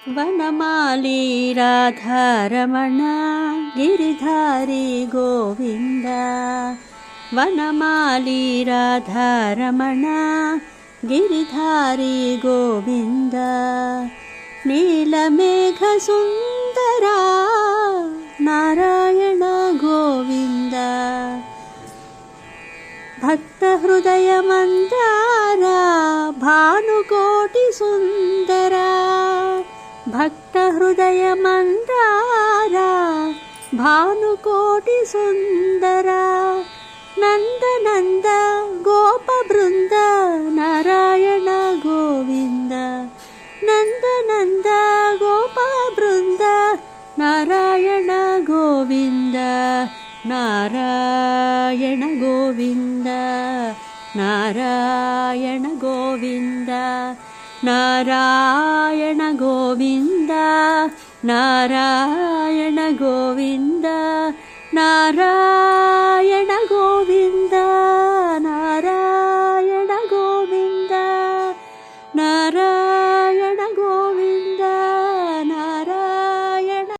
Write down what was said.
Vanamali Radharaman Giridhari Govinda Vanamali Radharaman Giridhari Govinda नीलमेघसुन्दरा Narayana Govinda भक्तहृदयमन्दारा भानुकोटिसुन्दरा भक्तहृदयमन्दारा भानुकोटिसुन्दरा नन्दनन्द गोपवृन्द Narayana Govinda नन्दनन्द गोपवृन्द Narayana Govinda Narayana Govinda Narayana Govinda Narayana Govinda Narayana Govinda Narayana